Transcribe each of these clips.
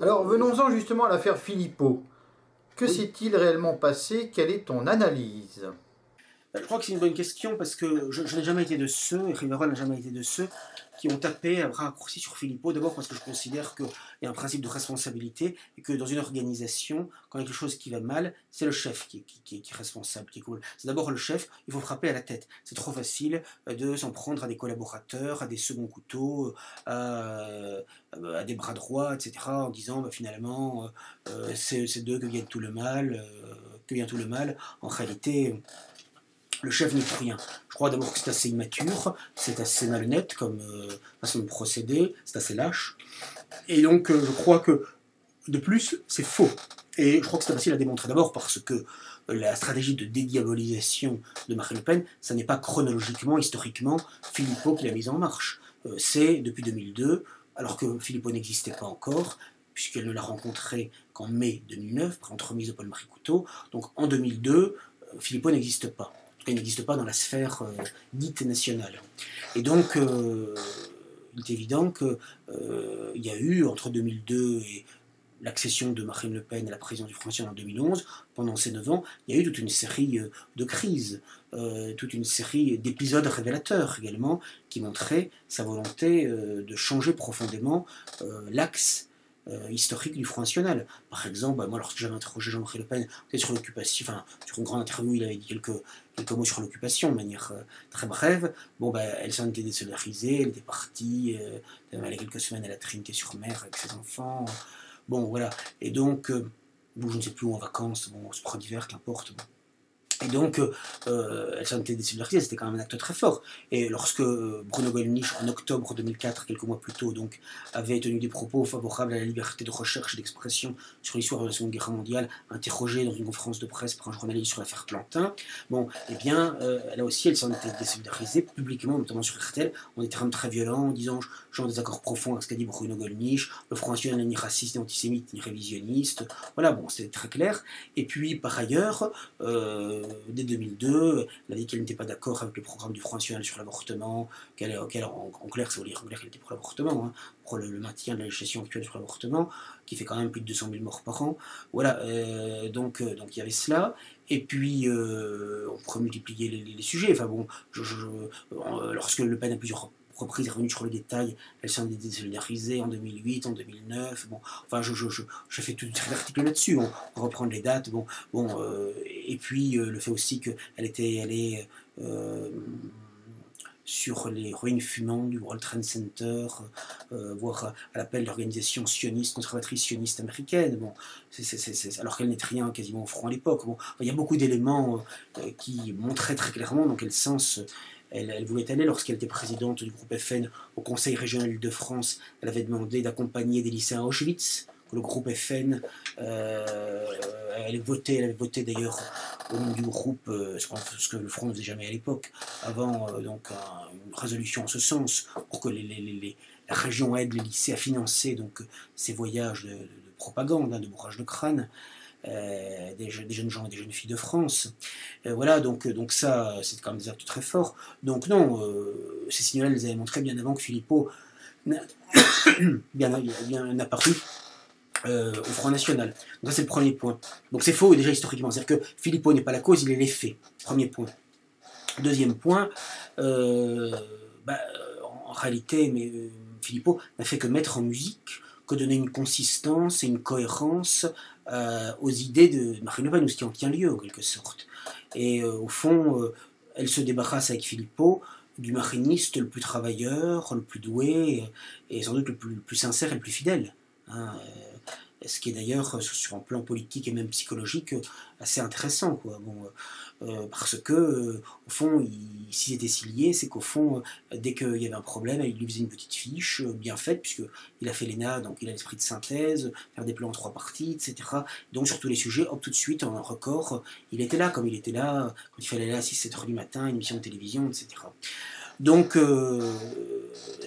Alors venons-en justement à l'affaire Philippot. Que Oui, s'est-il réellement passé? Quelle est ton analyse? je crois que c'est une bonne question parce que je n'ai jamais été de ceux, et Rivera n'a jamais été de ceux, qui ont tapé à bras raccourcis sur Philippot. D'abord parce que je considère qu'il y a un principe de responsabilité et que dans une organisation, quand il y a quelque chose qui va mal, c'est le chef qui est responsable, qui est cool. C'est d'abord le chef, il faut frapper à la tête. C'est trop facile de s'en prendre à des collaborateurs, à des seconds couteaux, à des bras droits, etc. en disant bah, finalement c'est d'eux que vient tout le mal, que vient tout le mal. En réalité, le chef n'est pour rien. Je crois d'abord que c'est assez immature, c'est assez malhonnête comme façon de procéder, c'est assez lâche. Et donc je crois que de plus, c'est faux. Et je crois que c'est facile à démontrer d'abord parce que la stratégie de dédiabolisation de Marine Le Pen, ça n'est pas chronologiquement, historiquement, Philippot qui l'a mise en marche. C'est depuis 2002, alors que Philippot n'existait pas encore, puisqu'elle ne l'a rencontré qu'en mai 2009, après entremise de Paul-Marie Couteau. Donc en 2002, Philippot n'existe pas. Il n'existe pas dans la sphère dite nationale. Et donc, il est évident qu'il y a eu, entre 2002 et l'accession de Marine Le Pen à la présidence du Front National en 2011, pendant ces 9 ans, il y a eu toute une série de crises, toute une série d'épisodes révélateurs également, qui montraient sa volonté de changer profondément l'axe historique du Front National. Par exemple, bah, moi, lorsque j'avais interrogé Jean-Marie Le Pen sur l'occupation, enfin, sur une grande interview, il avait dit quelques mots sur l'occupation de manière très brève. Bon, bah, elle s'en était désolidarisée, elle était partie, elle allait quelques semaines à la Trinité-sur-Mer avec ses enfants. Bon, voilà. Et donc, bon, je ne sais plus où en vacances, bon, sport d'hiver, qu'importe. Bon. Et donc, elle s'en était désolidarisée, c'était quand même un acte très fort. Et lorsque Bruno Gollnisch, en octobre 2004, quelques mois plus tôt, donc, avait tenu des propos favorables à la liberté de recherche et d'expression sur l'histoire de la Seconde Guerre mondiale, interrogé dans une conférence de presse par un journaliste sur l'affaire Plantin, bon, eh bien, là aussi, elle s'en était désolidarisée publiquement, notamment sur RTL, en des termes très violents, en disant « j'ai un désaccord profond avec ce qu'a dit Bruno Gollnisch, le Front National n'est ni raciste, ni antisémite, ni révisionniste ». Voilà, bon, c'était très clair. Et puis, par ailleurs, dès 2002, elle a dit qu'elle n'était pas d'accord avec le programme du Front National sur l'avortement, en clair, ça veut dire qu'elle était pour l'avortement, hein, pour le maintien de la législation actuelle sur l'avortement, qui fait quand même plus de 200 000 morts par an. Voilà, donc il y avait cela. Et puis, on pourrait multiplier les sujets. Enfin bon, lorsque Le Pen a plusieurs reprises est revenue sur le détail, elle s'en est désolidarisée en 2008, en 2009. Bon, enfin, je fais toute une série d'articles là-dessus. On va reprendre les dates. Bon, et puis le fait aussi qu'elle était allée sur les ruines fumantes du World Trade Center, voire à l'appel d'organisations sionistes, conservatrices sionistes américaines, bon, alors qu'elle n'est rien quasiment au front à l'époque. Bon, il y a beaucoup d'éléments qui montraient très clairement dans quel sens elle voulait aller. Lorsqu'elle était présidente du groupe FN au Conseil régional de France, elle avait demandé d'accompagner des lycéens à Auschwitz. Le groupe FN, elle avait voté d'ailleurs au nom du groupe, ce que le Front ne faisait jamais à l'époque, avant donc une résolution en ce sens, pour que la région aide les lycées à financer donc, ces voyages de propagande, hein, de bourrage de crâne, des jeunes gens et des jeunes filles de France. Voilà, donc ça, c'est quand même des actes très forts. Donc non, ces signaux-là, les avaient montrés bien avant que Philippot n'a bien apparu au Front National. Donc ça, c'est le premier point. Donc c'est faux déjà historiquement. C'est-à-dire que Philippot n'est pas la cause, il est l'effet. Premier point. Deuxième point, euh, bah, en réalité, Philippot n'a fait que mettre en musique, que donner une consistance et une cohérence aux idées de Marine Le Pen, ou ce qui en tient lieu en quelque sorte. Et au fond, elle se débarrasse avec Philippot du mariniste le plus travailleur, le plus doué, et sans doute le plus sincère et le plus fidèle. Hein, ce qui est d'ailleurs sur un plan politique et même psychologique assez intéressant, quoi. Bon, parce que au fond, s'ils étaient si liés, c'est qu'au fond, dès qu'il y avait un problème, il lui faisait une petite fiche bien faite, puisqu'il a fait l'ENA, donc il a l'esprit de synthèse, faire des plans en 3 parties, etc. Donc sur tous les sujets, hop, tout de suite, en un record, il était là, comme il était là, quand il fallait aller à 6-7 heures du matin, une émission de télévision, etc. Donc,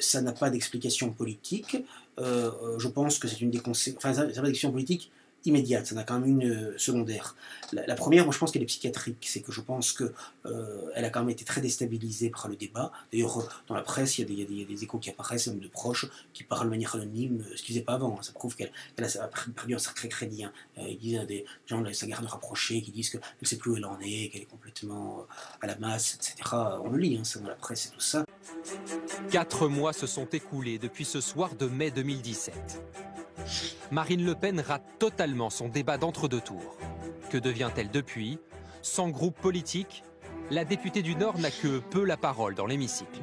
ça n'a pas d'explication politique. Je pense que c'est une des conséquences. Enfin, ça n'a pas d'explication politique immédiates, ça en a quand même une secondaire. La première, moi je pense qu'elle est psychiatrique, c'est que je pense qu'elle a quand même été très déstabilisée par le débat. D'ailleurs, dans la presse, il y a des échos qui apparaissent, même de proches, qui parlent de manière anonyme, ce qu'ils ne faisaient pas avant. Ça prouve qu'elle a perdu un sacré crédit. Hein. Ils disent des gens de sa garde rapprochée qui disent qu'elle ne sait plus où elle en est, qu'elle est complètement à la masse, etc. On le lit, hein, c'est dans la presse et tout ça. 4 mois se sont écoulés depuis ce soir de mai 2017. Marine Le Pen rate totalement son débat d'entre-deux tours. Que devient-elle depuis? Sans groupe politique, la députée du Nord n'a que peu la parole dans l'hémicycle.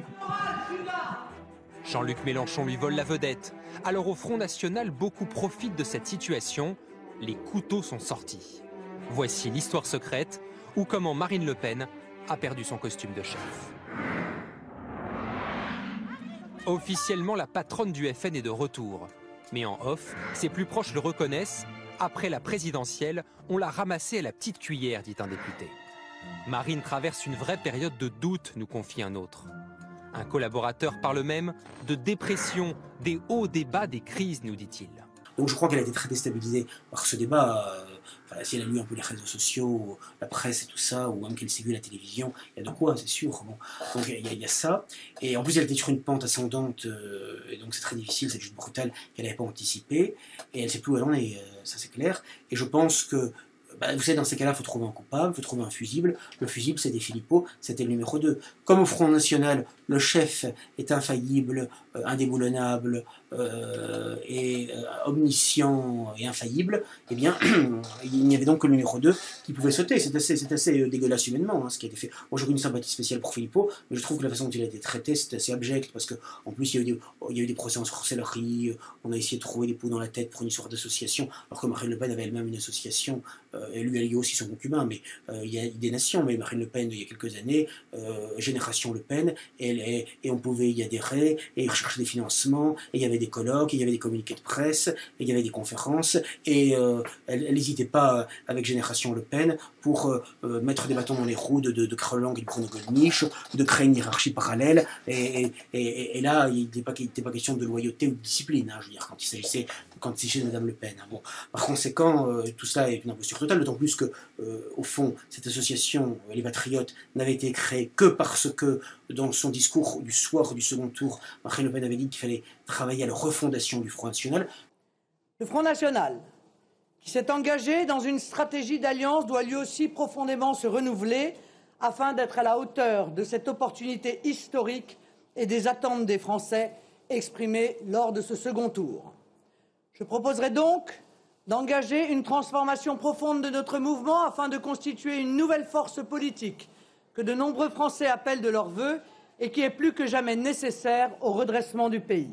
Jean-Luc Mélenchon lui vole la vedette. Alors au Front National, beaucoup profitent de cette situation. Les couteaux sont sortis. Voici l'histoire secrète ou comment Marine Le Pen a perdu son costume de chef. Officiellement, la patronne du FN est de retour. Mais en off, ses plus proches le reconnaissent. Après la présidentielle, on l'a ramassée à la petite cuillère, dit un député. Marine traverse une vraie période de doute, nous confie un autre. Un collaborateur parle même de dépression, des hauts, des bas, des crises, nous dit-il. Donc je crois qu'elle a été très déstabilisée par ce débat. Si elle a lu un peu les réseaux sociaux, la presse et tout ça, ou même qu'elle s'est vue la télévision, il y a de quoi, c'est sûr. Bon. Donc il y a ça. Et en plus, elle était sur une pente ascendante, et donc c'est très difficile, c'est juste brutal, qu'elle n'avait pas anticipé. Et elle ne sait plus où elle en est, ça c'est clair. Et je pense que, vous savez, dans ces cas-là, il faut trouver un coupable, il faut trouver un fusible. Le fusible, c'était Philippot, c'était le numéro 2. Comme au Front National, le chef est infaillible, indéboulonnable, et omniscient et infaillible, eh bien, il n'y avait donc que le numéro 2 qui pouvait sauter. C'est assez dégueulasse humainement, hein, ce qui a été fait. Moi, j'ai une sympathie spéciale pour Philippot, mais je trouve que la façon dont il a été traité, c'est assez abject, parce qu'en plus, il y a eu des procès en sorcellerie, on a essayé de trouver des poux dans la tête pour une histoire d'association, alors que Marine Le Pen avait elle-même une association, et lui, elle y a aussi son concubin, mais il y a des nations, mais Marine Le Pen, il y a quelques années, Génération Le Pen, et on pouvait y adhérer, et rechercher des financements, et il y avait des colloques, et il y avait des communiqués de presse, et il y avait des conférences, et elle n'hésitait pas avec Génération Le Pen pour mettre des bâtons dans les roues de Krelang et de Bruno Gollnisch, de créer une hiérarchie parallèle, et là, il n'était pas question de loyauté ou de discipline, hein, je veux dire, quand il s'agissait de Mme Le Pen. Hein. Bon. Par conséquent, tout cela est une imposture totale, d'autant plus que, au fond, cette association, les Patriotes, n'avait été créée que parce que, dans son discours du soir du second tour, Marine Le Pen avait dit qu'il fallait travailler à la refondation du Front National. Le Front National, qui s'est engagé dans une stratégie d'alliance, doit lui aussi profondément se renouveler afin d'être à la hauteur de cette opportunité historique et des attentes des Français exprimées lors de ce second tour. Je proposerai donc d'engager une transformation profonde de notre mouvement afin de constituer une nouvelle force politique que de nombreux Français appellent de leur vœu et qui est plus que jamais nécessaire au redressement du pays.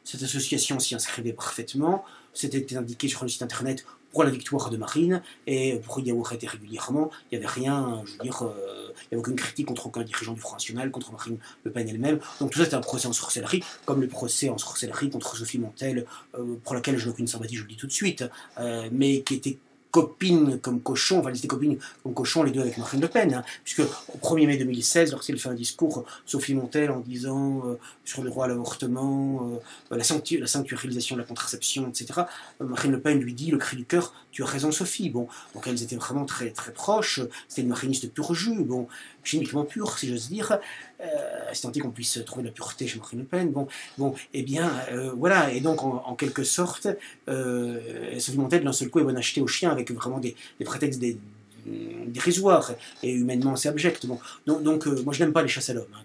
Cette association s'y inscrivait parfaitement, c'était indiqué sur le site internet pour la victoire de Marine, et pour y avoir été régulièrement, il n'y avait rien, je veux dire, il n'y avait aucune critique contre aucun dirigeant du Front National, contre Marine Le Pen elle-même. Donc tout ça c'était un procès en sorcellerie, comme le procès en sorcellerie contre Sophie Montel, pour laquelle je n'ai aucune sympathie, je le dis tout de suite, mais qui était copines comme cochons, enfin, ils étaient copines comme cochons, les deux avec Marine Le Pen, hein, puisque au 1er mai 2016, lorsqu'elle fait un discours, Sophie Montel, en disant sur le droit à l'avortement, la sanctuarisation de la contraception, etc., Marine Le Pen lui dit, le cri du cœur, tu as raison Sophie. Bon, donc elles étaient vraiment très, très proches, c'était une mariniste pur jus, bon, chimiquement pure, si j'ose dire, c'est tenté qu'on puisse trouver de la pureté chez Marine Le Pen, bon, eh bien, voilà, et donc en quelque sorte, Sophie Montel, d'un seul coup, est bonne acheter au chien avec vraiment des prétextes dérisoires et humainement assez abjects. Bon. Donc moi je n'aime pas les chasses à l'homme, hein,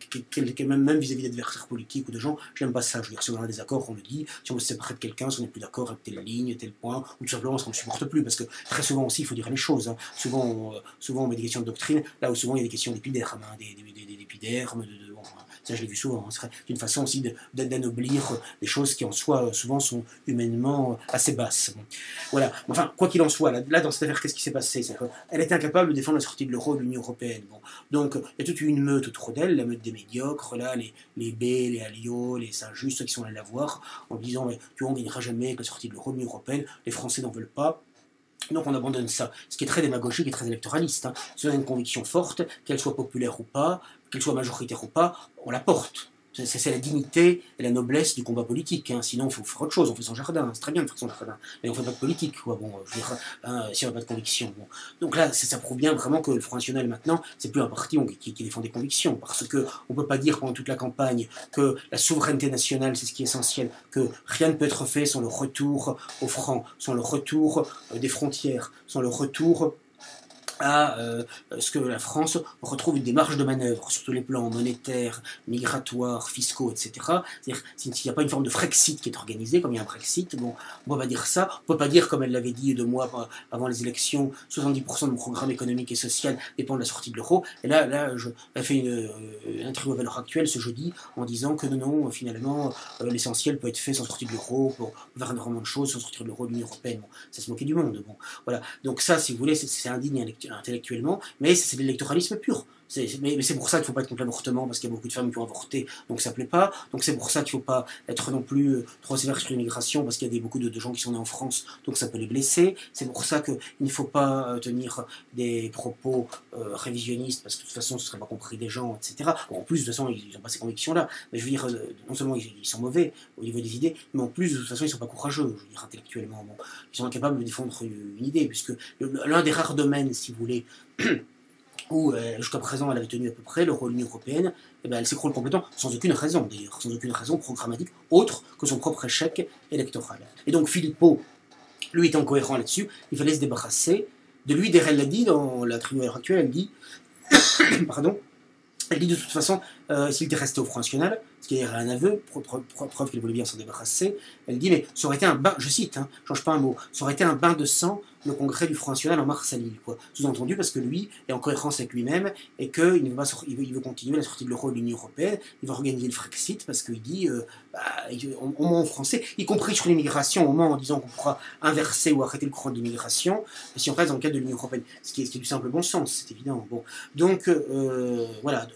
même vis-à-vis d'adversaires politiques ou de gens, je n'aime pas ça. Je veux dire, si on a des accords, on le dit, si on veut se séparer de quelqu'un, si on n'est plus d'accord avec telle ligne, tel point, ou tout simplement si on ne supporte plus, parce que très souvent aussi il faut dire les choses. Hein. Souvent on met des questions de doctrine, là où souvent il y a des questions d'épiderme, hein, d'épiderme, bon, ça je l'ai vu souvent, hein. C'est une façon aussi d'anoblir des choses qui en soi souvent sont humainement assez basses. Bon. Voilà, enfin quoi qu'il en soit, là dans cette affaire, qu'est-ce qui s'est passé? Elle était incapable de défendre la sortie de l'euro de l'Union Européenne. Bon. Donc il y a toute une meute autour d'elle, la meute des médiocres, là, les B, les Alliot, les Saint-Just, ceux qui sont allés la voir en disant mais, tu vois, on ne gagnera jamais avec la sortie de l'euro de l'Union Européenne, les Français n'en veulent pas. Donc on abandonne ça, ce qui est très démagogique et très électoraliste. Si on a une conviction forte, qu'elle soit populaire ou pas, qu'elle soit majoritaire ou pas, on la porte. C'est la dignité et la noblesse du combat politique. Hein. Sinon, il faut faire autre chose. On fait son jardin. C'est très bien de faire son jardin. Mais on ne fait pas de politique. Quoi. Bon, je veux dire, si on n'a pas de conviction. Bon. Donc là, ça prouve bien vraiment que le Front National, maintenant, c'est plus un parti qui défend des convictions. Parce qu'on ne peut pas dire pendant toute la campagne que la souveraineté nationale, c'est ce qui est essentiel. Que rien ne peut être fait sans le retour au franc, sans le retour des frontières, sans le retour à ce que la France retrouve des marges de manœuvre sur tous les plans monétaires, migratoires, fiscaux, etc. C'est-à-dire s'il n'y a pas une forme de Frexit qui est organisée, comme il y a un Brexit, bon, on ne peut pas dire ça, on ne peut pas dire, comme elle l'avait dit 2 mois avant les élections, 70% de mon programme économique et social dépend de la sortie de l'euro. Et là elle fait une interview à Valeurs Actuelles ce jeudi en disant que non, finalement, l'essentiel peut être fait sans sortir de l'euro, pour faire énormément de choses sans sortir de l'euro de l'Union Européenne. Bon, ça se moquer du monde. Bon, voilà. Donc ça, si vous voulez, c'est indigne intellectuellement, mais c'est de l'électoralisme pur. Mais c'est pour ça qu'il ne faut pas être contre l'avortement, parce qu'il y a beaucoup de femmes qui ont avorté, donc ça ne plaît pas. Donc c'est pour ça qu'il ne faut pas être non plus trop sévère sur l'immigration, parce qu'il y a beaucoup de gens qui sont nés en France, donc ça peut les blesser. C'est pour ça qu'il ne faut pas tenir des propos révisionnistes, parce que de toute façon ce ne serait pas compris des gens, etc. Bon, en plus, de toute façon, ils n'ont pas ces convictions-là. Mais je veux dire, non seulement ils sont mauvais au niveau des idées, mais en plus, de toute façon, ils ne sont pas courageux, je veux dire, intellectuellement. Bon, ils sont incapables de défendre une idée, puisque l'un des rares domaines, si vous voulez, où jusqu'à présent elle avait tenu à peu près le rôle de l'Union Européenne, et ben elle s'écroule complètement, sans aucune raison d'ailleurs, sans aucune raison programmatique, autre que son propre échec électoral. Et donc Philippot, lui étant cohérent là-dessus, il fallait se débarrasser de lui. Derel l'a dit dans la tribune actuelle, elle dit, pardon, elle dit de toute façon, s'il était resté au Front National, ce qui est un aveu, preuve qu'il voulait bien s'en débarrasser, elle dit, mais ça aurait été un bain, je cite, hein, change pas un mot, ça aurait été un bain de sang le congrès du Front National en mars à Lille, quoi. Sous-entendu parce que lui est en cohérence avec lui-même et qu'il ne veut pas il veut continuer la sortie de l'euro de l'Union Européenne, il va organiser le Frexit parce qu'il dit, au moins en français, y compris sur l'immigration, au moins en disant qu'on pourra inverser ou arrêter le courant de l'immigration, si on reste dans le cadre de l'Union Européenne, ce qui est du simple bon sens, c'est évident. Bon. Donc, voilà,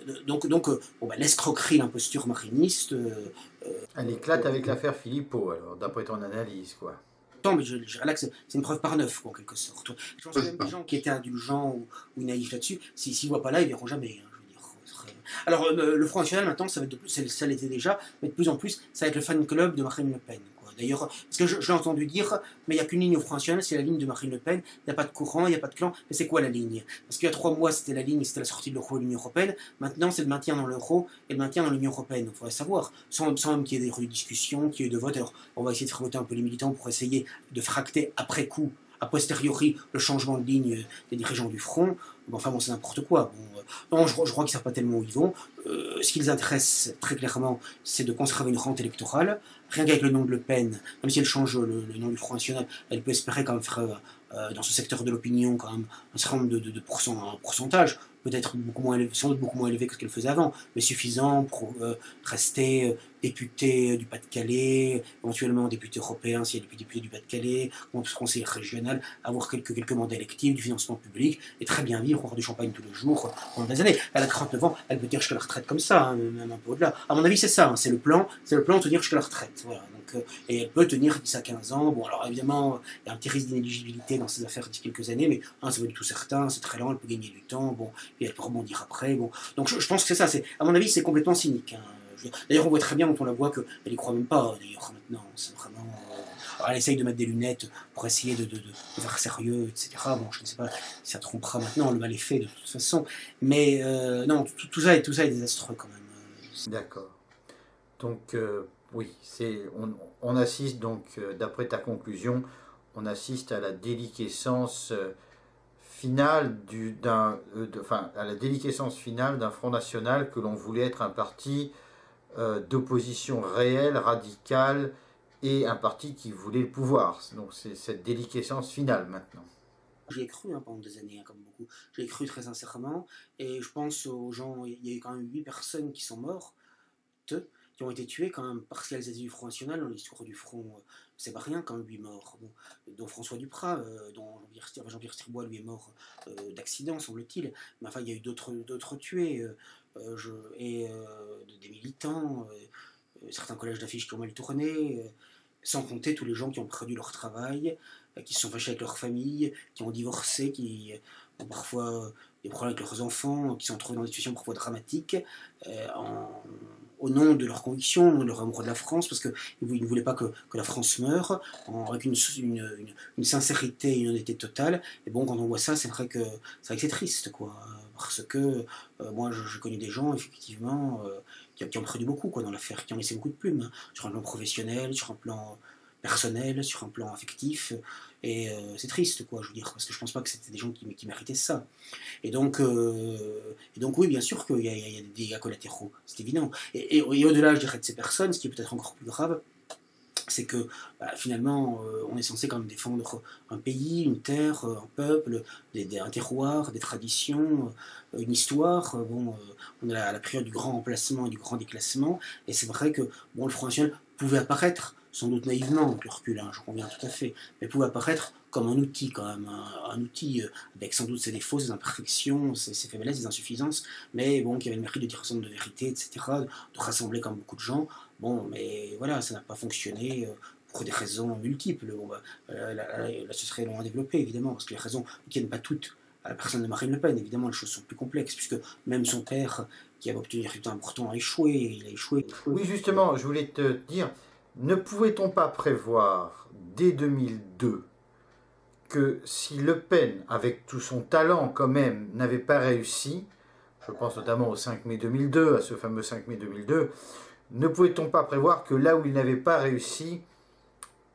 l'escroquerie, l'imposture mariniste... Elle éclate avec l'affaire Philippot, alors, d'après ton analyse, quoi. Mais je dirais là que c'est une preuve par 9, quoi, en quelque sorte. Je pense que même des gens qui étaient indulgents ou naïfs là-dessus, s'ils ne voient pas là, ils ne verront jamais. Hein, je veux dire, alors, le Front National, maintenant, ça va être de plus, ça l'était déjà, mais de plus en plus, ça va être le fan club de Marine Le Pen. D'ailleurs, parce que je l'ai entendu dire, mais il n'y a qu'une ligne au Front National, c'est la ligne de Marine Le Pen. Il n'y a pas de courant, il n'y a pas de clan. Mais c'est quoi la ligne? Parce qu'il y a 3 mois, c'était la ligne, c'était la sortie de l'euro de l'Union Européenne. Maintenant, c'est le maintien dans l'euro et le maintien dans l'Union Européenne. Il faudrait savoir, sans même qu'il y ait des discussions, qu'il y ait de votes. Alors, on va essayer de faire voter un peu les militants pour essayer de fracter après coup, a posteriori, le changement de ligne des dirigeants du Front. Bon, enfin, bon, c'est n'importe quoi. Bon, non, je crois qu'ils ne savent pas tellement où ils vont. Ce qui les intéresse très clairement, c'est de conserver une rente électorale. Rien qu'avec le nom de Le Pen, même si elle change le nom du Front National, elle peut espérer quand même faire, dans ce secteur de l'opinion, quand même un certain nombre de pourcentage, peut-être sans doute beaucoup moins élevé que ce qu'elle faisait avant, mais suffisant pour rester député du Pas-de-Calais, éventuellement député européen s'il y a des députés du Pas-de-Calais, conseiller régional, avoir quelques mandats électifs, du financement public, et très bien vivre, boire du champagne tous les jours pendant des années. Elle a 49 ans, elle peut tenir jusqu'à la retraite comme ça, hein, même un peu au-delà. À mon avis, c'est ça, hein, c'est le plan de tenir jusqu'à la retraite. Voilà, donc, et elle peut tenir 10 à 15 ans. Bon, alors évidemment, il y a un petit risque d'inéligibilité dans ces affaires d'ici quelques années, mais c'est pas du tout certain, c'est très lent, elle peut gagner du temps, bon, et elle peut rebondir après. Bon. Donc je pense que c'est ça, à mon avis, c'est complètement cynique. Hein. D'ailleurs, on voit très bien quand on la voit qu'elle y croit même pas, d'ailleurs, maintenant. C'est vraiment. Alors, elle essaye de mettre des lunettes pour essayer de faire sérieux, etc. Bon, je ne sais pas si ça trompera maintenant, le mal est fait de toute façon. Mais non, tout ça est désastreux quand même. D'accord. Donc, oui, on assiste donc, d'après ta conclusion, on assiste à la déliquescence finale à la déliquescence finale d'un Front National que l'on voulait être un parti d'opposition réelle, radicale, et un parti qui voulait le pouvoir. Donc c'est cette déliquescence finale maintenant. J'y ai cru pendant des années, comme beaucoup. J'y ai cru très sincèrement, et je pense aux gens, il y a eu quand même 8 personnes qui sont mortes, qui ont été tuées quand même parce qu'elles étaient du Front National. Dans l'histoire du Front, c'est pas rien quand même 8 morts. Bon, dont François Duprat, dont Jean-Pierre Stirbois, lui est mort d'accident, semble-t-il. Mais enfin, il y a eu d'autres tués, des militants, certains collèges d'affiches qui ont mal tourné, sans compter tous les gens qui ont perdu leur travail, qui se sont fâchés avec leur famille, qui ont divorcé, qui ont parfois des problèmes avec leurs enfants, qui se sont trouvés dans des situations parfois dramatiques, au nom de leurs convictions, au nom de leur amour de la France, parce qu'ils ne voulaient pas que la France meure, avec une sincérité et une honnêteté totale. Et bon, quand on voit ça, c'est vrai que c'est triste, quoi. Parce que moi, j'ai connu des gens, effectivement, qui ont perdu beaucoup, quoi, dans l'affaire, qui ont laissé beaucoup de plumes, hein, sur un plan professionnel, sur un plan personnel, sur un plan affectif, et c'est triste, quoi, je veux dire, parce que je pense pas que c'était des gens qui méritaient ça. Et donc oui, bien sûr qu'il y a des dégâts collatéraux, c'est évident. Et au-delà, je dirais, de ces personnes, ce qui est peut-être encore plus grave, c'est que finalement, on est censé quand même défendre un pays, une terre, un peuple, un terroir, des traditions, une histoire. On est à la période du grand remplacement et du grand déclassement, et c'est vrai que le Front National pouvait apparaître, sans doute naïvement, avec le recul, hein, je conviens tout à fait, mais pouvait apparaître comme un outil quand même, un outil avec sans doute ses défauts, ses imperfections, ses faiblesses, ses insuffisances, mais bon, qui avait le mérite de dire ensemble de vérité, etc., de rassembler quand même beaucoup de gens. Bon, mais voilà, ça n'a pas fonctionné pour des raisons multiples. Là, ce serait long à développer, évidemment, parce que les raisons ne tiennent pas toutes à la personne de Marine Le Pen. Évidemment, les choses sont plus complexes, puisque même son père, qui avait obtenu des résultats importants, a échoué. Il a échoué. Oui, justement, je voulais te dire, ne pouvait-on pas prévoir, dès 2002, que si Le Pen, avec tout son talent quand même, n'avait pas réussi, je pense notamment au 5 mai 2002, à ce fameux 5 mai 2002, ne pouvait-on pas prévoir que là où il n'avait pas réussi,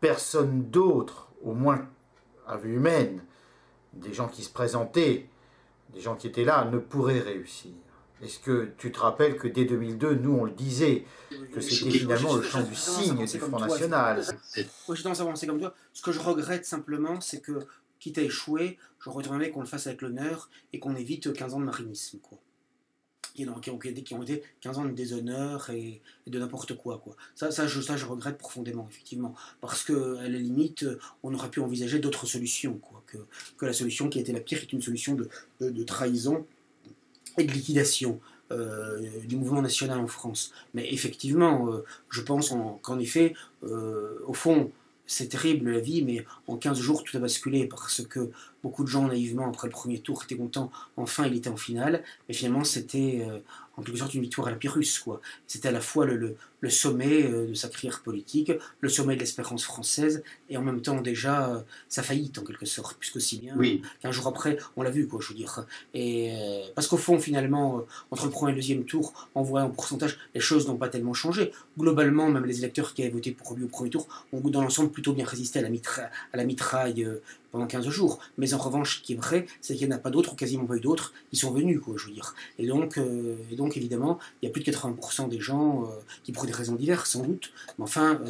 personne d'autre, au moins à vue humaine, des gens qui se présentaient, des gens qui étaient là, ne pourraient réussir? Est-ce que tu te rappelles que dès 2002, nous on le disait, que c'était finalement le chant du cygne du Front National? Moi j'ai tendance à avancer comme toi. Ce que je regrette simplement, c'est que, quitte à échouer, je retournerais qu'on le fasse avec l'honneur et qu'on évite 15 ans de marinisme, quoi. Qui ont été 15 ans de déshonneur et de n'importe quoi. Ça, je regrette profondément, effectivement. Parce qu'à la limite, on aurait pu envisager d'autres solutions, quoi, que la solution qui a été la pire, qui est une solution de trahison et de liquidation du mouvement national en France. Mais effectivement, je pense qu'en effet, au fond, c'est terrible la vie, mais en 15 jours, tout a basculé parce que beaucoup de gens, naïvement, après le premier tour, étaient contents. Enfin, il était en finale. Mais finalement, c'était en quelque sorte une victoire à la Pyrrhus, quoi. C'était à la fois le sommet de sa carrière politique, le sommet de l'espérance française, et en même temps, déjà, sa faillite, en quelque sorte. Puisqu'aussi bien, oui, qu'un jour après, on l'a vu, quoi, je veux dire. Et parce qu'au fond, finalement, entre le premier et le deuxième tour, en voyant en pourcentage, les choses n'ont pas tellement changé. Globalement, même les électeurs qui avaient voté pour lui au premier tour ont, dans l'ensemble, plutôt bien résisté à la mitraille pendant 15 jours. Mais en revanche, ce qui est vrai, c'est qu'il n'y en a pas d'autres, ou quasiment pas eu d'autres, qui sont venus, quoi, je veux dire. Et donc évidemment, il y a plus de 80% des gens qui, pour des raisons diverses, sans doute, mais enfin,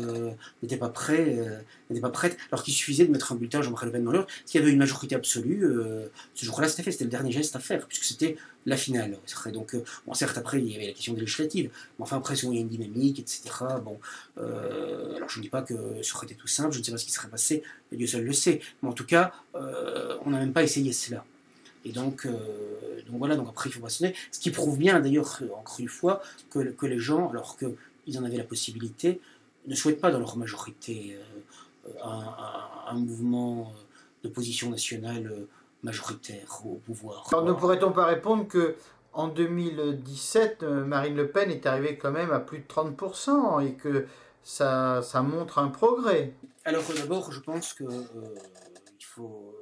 n'étaient pas prêtes, alors qu'il suffisait de mettre un bulletin Jean-Marie Le Pen dans l'urne. S'il y avait une majorité absolue, ce jour-là, c'était fait, c'était le dernier geste à faire, puisque c'était la finale. Donc, certes, après, il y avait la question des législatives, mais enfin, après, il y a une dynamique, etc. Alors, je ne dis pas que ça aurait été tout simple, je ne sais pas ce qui serait passé, Dieu seul le sait, mais en tout cas, on n'a même pas essayé cela. Et donc voilà, donc après il faut passionner. Ce qui prouve bien d'ailleurs, encore une fois, que les gens, alors qu'ils en avaient la possibilité, ne souhaitent pas dans leur majorité un mouvement d'opposition nationale majoritaire au pouvoir. Alors ne pourrait-on pas répondre que en 2017, Marine Le Pen est arrivée quand même à plus de 30% et que ça montre un progrès? Alors d'abord, je pense qu'il faut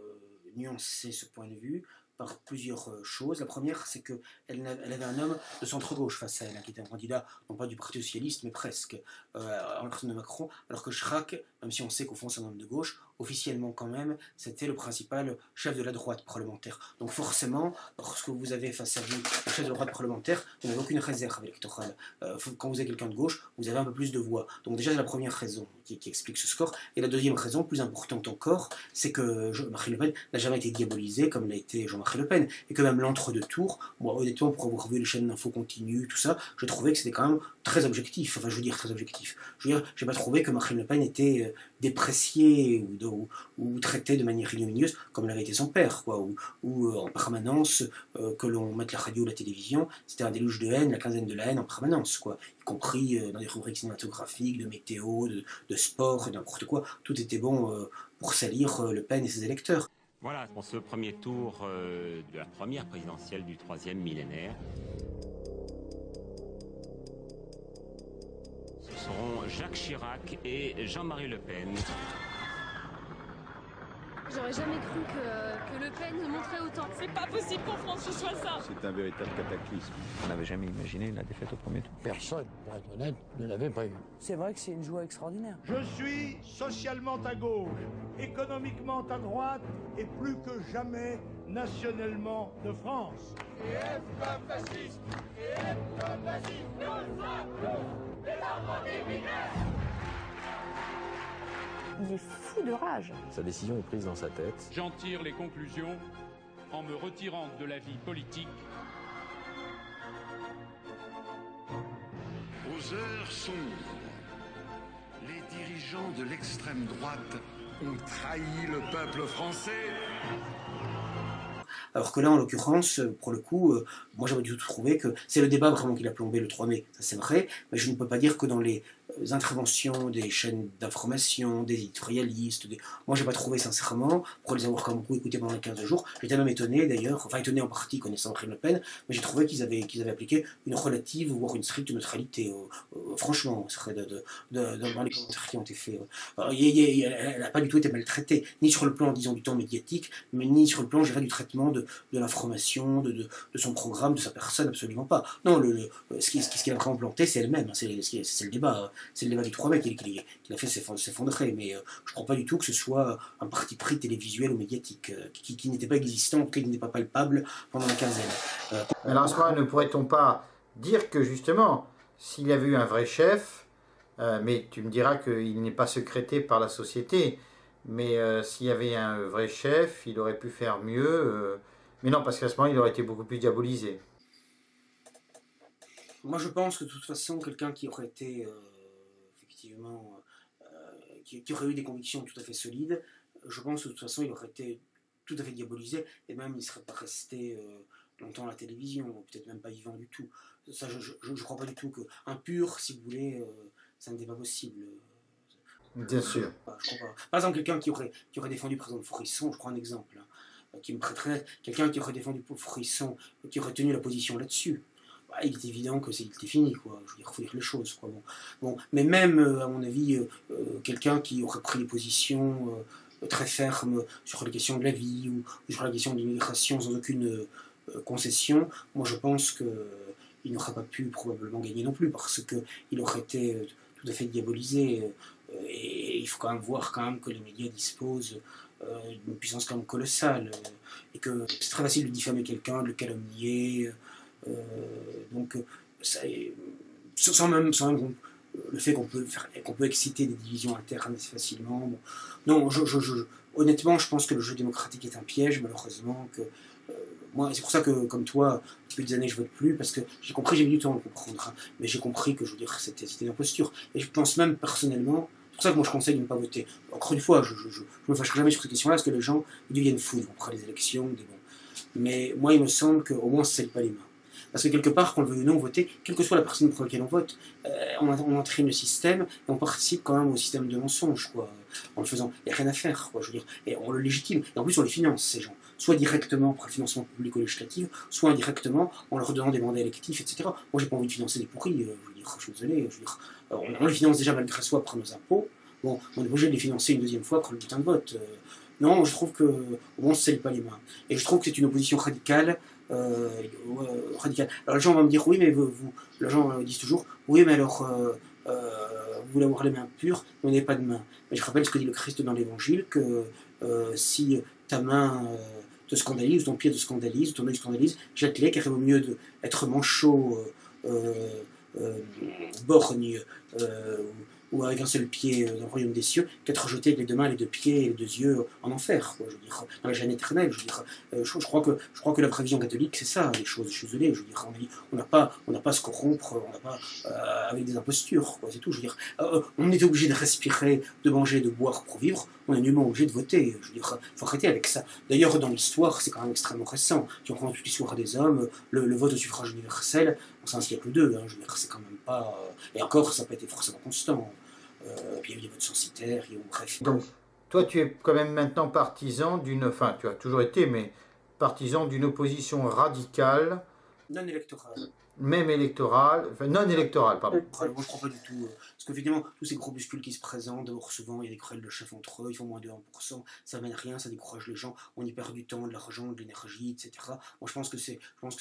nuancer ce point de vue par plusieurs choses. La première, c'est qu'elle avait un homme de centre-gauche face à elle, qui était un candidat, non pas du Parti Socialiste, mais presque, en la personne de Macron, alors que Chirac, même si on sait qu'au fond c'est un homme de gauche, officiellement quand même, c'était le principal chef de la droite parlementaire. Donc forcément, lorsque vous avez face à vous un chef de la droite parlementaire, vous n'avez aucune réserve électorale. Quand vous avez quelqu'un de gauche, vous avez un peu plus de voix. Donc déjà, c'est la première raison qui explique ce score. Et la deuxième raison, plus importante encore, c'est que Marine Le Pen n'a jamais été diabolisée comme l'a été Jean-Marie Le Pen. Et que même l'entre-deux-tours, moi honnêtement, pour avoir vu les chaînes d'infos continues, tout ça, je trouvais que c'était quand même très objectif. Enfin, je veux dire très objectif. Je veux dire, j'ai pas trouvé que Marine Le Pen était dépréciée ou traitée de manière ignominieuse comme l'avait été son père, quoi, ou en permanence que l'on mette la radio ou la télévision, c'était un déluge de haine, la quinzaine de la haine en permanence, quoi, y compris dans des rubriques cinématographiques, de météo, de sport, de n'importe quoi, tout était bon pour salir Le Pen et ses électeurs. Voilà, pour ce premier tour de la première présidentielle du troisième millénaire. seront Jacques Chirac et Jean-Marie Le Pen. J'aurais jamais cru que Le Pen montrait autant. C'est pas possible qu'en France ce soit ça. C'est un véritable cataclysme. On n'avait jamais imaginé la défaite au premier tour. Personne, pour être honnête, ne l'avait prévu. C'est vrai que c'est une joie extraordinaire. Je suis socialement à gauche, économiquement à droite et plus que jamais nationalement de France. Et F comme fasciste, et F comme fasciste, nous sommes les enfants d'immigrés. Il est fou de rage. Sa décision est prise dans sa tête. J'en tire les conclusions en me retirant de la vie politique. Aux heures sombres, les dirigeants de l'extrême droite ont trahi le peuple français. Alors que là, en l'occurrence, pour le coup, moi j'aurais dû trouver que c'est le débat vraiment qui l'a plombé le 3 mai, ça c'est vrai, mais je ne peux pas dire que dans les interventions des chaînes d'information, des éditorialistes, moi j'ai pas trouvé sincèrement, pour les avoir quand même beaucoup écoutés pendant les 15 jours, j'étais même étonné d'ailleurs, enfin étonné en partie connaissant Marine Le Pen, mais j'ai trouvé qu'ils avaient appliqué une relative, voire une stricte neutralité, franchement, dans les commentaires qui ont été faits. Elle n'a pas du tout été maltraitée, ni sur le plan, disons, du temps médiatique, mais ni sur le plan, je dirais, du traitement de l'information, de son programme, de sa personne, absolument pas. Non, ce qui a vraiment planté, c'est elle-même, c'est le débat. C'est le débat du 3 mai qui l'a fait s'effondrer, mais je ne crois pas du tout que ce soit un parti pris télévisuel ou médiatique, qui n'était pas existant, qui n'était pas palpable pendant la quinzaine. Alors à ce moment-là, ne pourrait-on pas dire que justement, s'il y avait eu un vrai chef, mais tu me diras qu'il n'est pas secrété par la société, mais s'il y avait un vrai chef, il aurait pu faire mieux, mais non, parce qu'à ce moment-là, il aurait été beaucoup plus diabolisé. Moi, je pense que de toute façon, quelqu'un qui aurait été effectivement, qui aurait eu des convictions tout à fait solides, je pense que de toute façon, il aurait été tout à fait diabolisé, et même il ne serait pas resté longtemps à la télévision, peut-être même pas vivant du tout. Ça, je ne crois pas du tout qu'un pur, si vous voulez, ça n'était pas possible. Bien sûr. Je crois pas. Par exemple, quelqu'un qui aurait défendu, par exemple, Fourisson, je prends un exemple, qui me paraît très net, quelqu'un qui aurait défendu Fourisson, qui aurait tenu la position là-dessus. Il est évident que c'était fini, quoi. Je veux dire, il faut dire les choses, quoi. Bon. Mais même, à mon avis, quelqu'un qui aurait pris des positions très fermes sur les questions de la vie ou sur la question de l'immigration sans aucune concession, moi je pense qu'il n'aurait pas pu probablement gagner non plus, parce qu'il aurait été tout à fait diabolisé. Et il faut quand même voir que les médias disposent d'une puissance quand même colossale, et que c'est très facile de diffamer quelqu'un, de le calomnier. Donc, sans même le fait qu'on peut exciter des divisions internes assez facilement. Bon. Non, honnêtement, je pense que le jeu démocratique est un piège, malheureusement. Moi, c'est pour ça que, comme toi, depuis des années, je vote plus, parce que j'ai compris, j'ai mis du temps à le comprendre, mais j'ai compris que, je veux dire, c'était une imposture. Et je pense même personnellement, c'est pour ça que moi je conseille de ne pas voter. Encore une fois, je me fâcherai jamais sur cette question-là, parce que les gens ils deviennent fous après les élections. Mais moi, il me semble qu'au moins, ça ne scelle pas les mains. Parce que quelque part, qu'on le veuille ou non voter, quelle que soit la personne pour laquelle on vote, on entraîne le système et on participe quand même au système de mensonge, quoi. En le faisant, il n'y a rien à faire, quoi, je veux dire. Et on le légitime. Et en plus, on les finance, ces gens. Soit directement par le financement public ou législatif, soit indirectement en leur donnant des mandats électifs, etc. Moi, j'ai pas envie de financer des pourris, je suis désolé. On les finance déjà malgré soi par nos impôts. Bon, on est obligé de les financer une deuxième fois pour le bulletin de vote. Non, je trouve qu'au moins, on ne se scelle pas les mains. Et je trouve que c'est une opposition radicale. Alors les gens vont me dire, oui, mais les gens disent toujours, oui, mais alors, vous voulez avoir les mains pures, mais vous n'avez pas de main. Mais je rappelle ce que dit le Christ dans l'Évangile, que si ta main te scandalise, ou ton pied te scandalise, ou ton œil te scandalise, jette-les, car il vaut mieux être manchot, borgne, ou avec un seul pied dans le royaume des cieux, qu'être jeté avec les deux mains, les deux pieds et les deux yeux en enfer, quoi, je veux dire, dans la gêne éternelle. Je veux dire, je crois que la vraie vision catholique, c'est ça, les choses. Je suis désolé, je veux dire, on n'a pas à se corrompre, on n'a pas avec des impostures, quoi, c'est tout. Je veux dire, on est obligé de respirer, de manger, de boire pour vivre. On est nullement obligé de voter. Je veux dire, il faut arrêter avec ça. D'ailleurs, dans l'histoire, c'est quand même extrêmement récent. Si on prend toute l'histoire des hommes, le vote au suffrage universel, c'est un siècle ou deux. Je veux dire, c'est quand même pas. Et encore, ça n'a pas été forcément constant. Puis il y a eu des votes censitaires, bref. Donc, toi, tu es quand même maintenant partisan d'une. Enfin, tu as toujours été, mais partisan d'une opposition radicale. Non électorale. Même électorale. Enfin, non électorale, pardon. Moi, je ne crois pas du tout. qu'effectivement, tous ces groupuscules qui se présentent, d'abord souvent, il y a des querelles de chefs entre eux, ils font moins de 1%, ça mène à rien, ça décourage les gens, on y perd du temps, de l'argent, de l'énergie, etc. Moi, je pense que c'est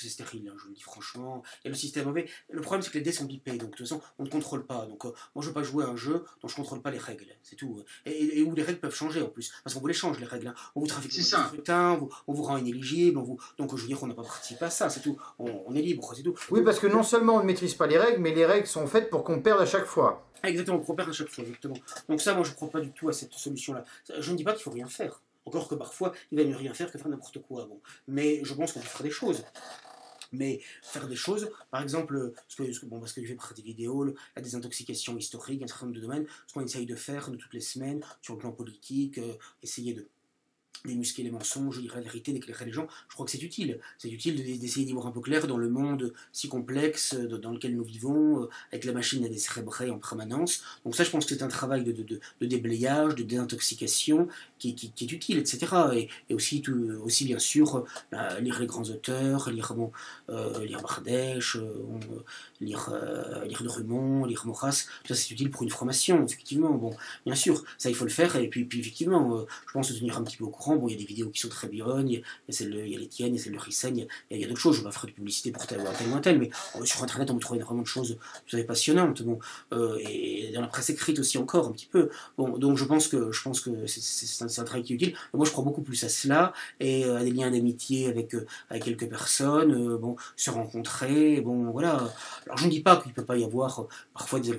stérile, hein, je vous le dis franchement. Et le système mauvais. Le problème, c'est que les dés sont bipés, donc de toute façon, on ne contrôle pas. Donc, moi, je ne veux pas jouer à un jeu dont je ne contrôle pas les règles, c'est tout. Et où les règles peuvent changer en plus, parce qu'on vous les change, les règles. Hein. On vous trafique le scrutin, on vous rend inéligible, donc je veux dire qu'on n'a pas participé à ça, c'est tout. On est libre, c'est tout. Oui, parce que non seulement on ne maîtrise pas les règles, mais les règles sont faites pour qu'on perde à chaque fois. Exactement, qu'on perd à chaque fois, exactement. Donc ça, moi, je ne crois pas du tout à cette solution-là. Je ne dis pas qu'il ne faut rien faire. Encore que parfois, il va mieux rien faire que faire n'importe quoi. Bon. Mais je pense qu'on peut faire des choses. Mais faire des choses, par exemple, parce que je fais partie des vidéos, la désintoxication historique, un certain nombre de domaines, ce qu'on essaye de faire de toutes les semaines sur le plan politique, essayer de démusquer les mensonges, dire la vérité, d'éclairer les gens, je crois que c'est utile. C'est utile d'essayer d'y voir un peu clair dans le monde si complexe dans lequel nous vivons, avec la machine à décérébrer en permanence. Donc ça, je pense que c'est un travail de déblayage, de désintoxication qui est utile, etc. Et aussi bien sûr, lire les grands auteurs, lire Bardèche, lire Drummond, lire Maurras, ça c'est utile pour une formation, effectivement. Bon, bien sûr, ça il faut le faire, et puis effectivement, je pense se tenir un petit peu au courant. Bon, il y a des vidéos qui sont très bonnes, il y a les tiennes, il y a celle de Rissaigne, il y a d'autres choses, je ne vais pas faire de publicité pour tel ou tel, mais sur Internet on peut trouver énormément de choses tout à fait passionnantes, bon, et dans la presse écrite aussi encore un petit peu. Bon, donc je pense que c'est un travail qui est utile. Moi je crois beaucoup plus à cela, et à des liens d'amitié avec quelques personnes, bon, se rencontrer, bon, voilà. Alors je ne dis pas qu'il ne peut pas y avoir parfois une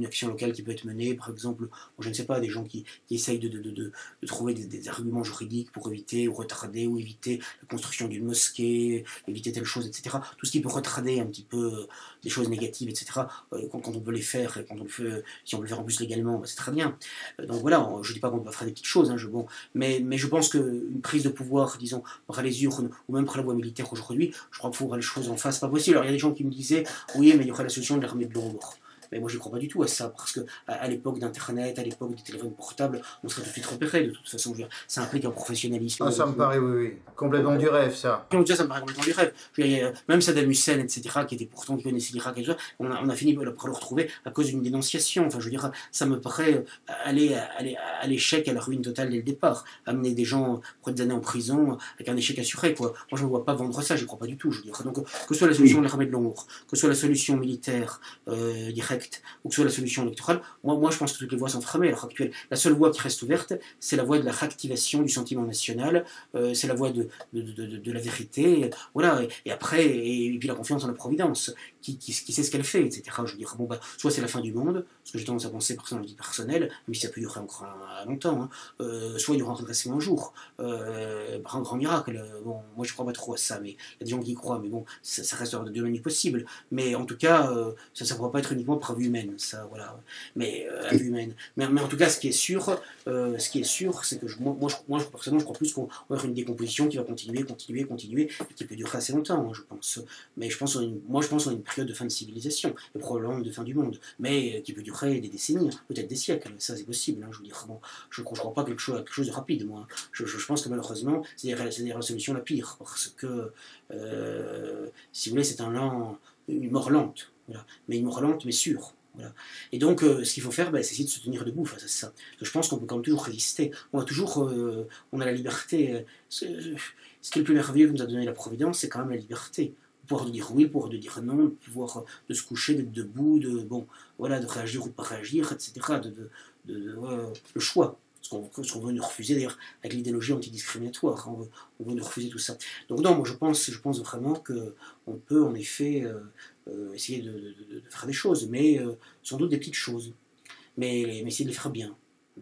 action locale qui peut être menée, par exemple, je ne sais pas, des gens qui essayent de trouver des arguments juridiques pour éviter ou retarder ou éviter la construction d'une mosquée, éviter telle chose, etc. Tout ce qui peut retarder un petit peu des choses négatives, etc. Quand on peut les faire, et quand on le fait, si on peut le faire en plus légalement, bah, c'est très bien. Donc voilà, je ne dis pas qu'on ne peut pas faire des petites choses, hein, mais je pense qu'une prise de pouvoir, disons, par les urnes ou même par la voie militaire aujourd'hui, je crois qu'il faut voir les choses en face, pas possible. Alors il y a des gens qui me disaient, oui, mais il y aurait la solution de l'armée de l'ombre. Mais moi, je ne crois pas du tout à ça, parce qu'à l'époque d'Internet, à l'époque des téléphones portables, on serait tout de suite repéré, de toute façon. Ça implique un professionnalisme. Ah, ça me paraît, oui. Complètement du rêve, ça. Déjà, ça me paraît complètement du rêve. Même Saddam Hussein, etc., qui connaissait l'Irak, on a fini par le retrouver à cause d'une dénonciation. Enfin, je veux dire, ça me paraît aller à l'échec, à la ruine totale dès le départ. Amener des gens pour des années en prison avec un échec assuré, quoi. Moi, je ne me vois pas vendre ça, je ne crois pas du tout. Je veux dire. Donc, que ce soit la solution de l'armée de l'ombre, que ce soit la solution militaire directe, ou que ce soit la solution électorale, moi je pense que toutes les voies sont fermées à l'heure actuelle. La seule voie qui reste ouverte, c'est la voie de la réactivation du sentiment national, c'est la voie de la vérité, voilà, et après, et puis la confiance en la Providence, qui sait ce qu'elle fait, etc. Je veux dire, bon, bah, soit c'est la fin du monde, ce que j'ai tendance à penser personnellement, vie personnelle, même si ça peut durer encore longtemps, hein, soit il y aura un redressement un jour, par un grand miracle. Bon, moi je crois pas trop à ça, mais il y a des gens qui y croient, mais bon, ça reste de domaine possible. Mais en tout cas, ça ne pourra pas être uniquement par vue humaine, ça, voilà. Mais à vue humaine. Mais en tout cas, ce qui est sûr, c'est que moi, personnellement, je crois plus qu'on va avoir une décomposition qui va continuer, et qui peut durer assez longtemps, hein, je pense. Mais je pense qu'on a une période de fin de civilisation, et probablement de fin du monde, mais qui peut durer des décennies, peut-être des siècles. Ça, c'est possible. Hein, je veux dire, bon, je ne crois pas quelque chose de rapide, moi. Je pense que malheureusement, c'est la solution la pire, parce que, si vous voulez, c'est une mort lente, voilà. Mais une mort lente, mais sûre. Voilà. Et donc, ce qu'il faut faire, c'est essayer de se tenir debout face à ça. Parce que je pense qu'on peut quand même toujours résister. On a la liberté. Ce qui est le plus merveilleux que nous a donné la Providence, c'est quand même la liberté. Le pouvoir de dire oui, le pouvoir de dire non, le pouvoir de se coucher, d'être debout, de réagir ou de ne pas réagir, etc. Le choix. Ce qu'on veut nous refuser, d'ailleurs, avec l'idéologie antidiscriminatoire, hein, on veut nous refuser tout ça. Donc non, moi je pense vraiment qu'on peut en effet essayer de faire des choses, mais sans doute des petites choses, mais essayer de les faire bien.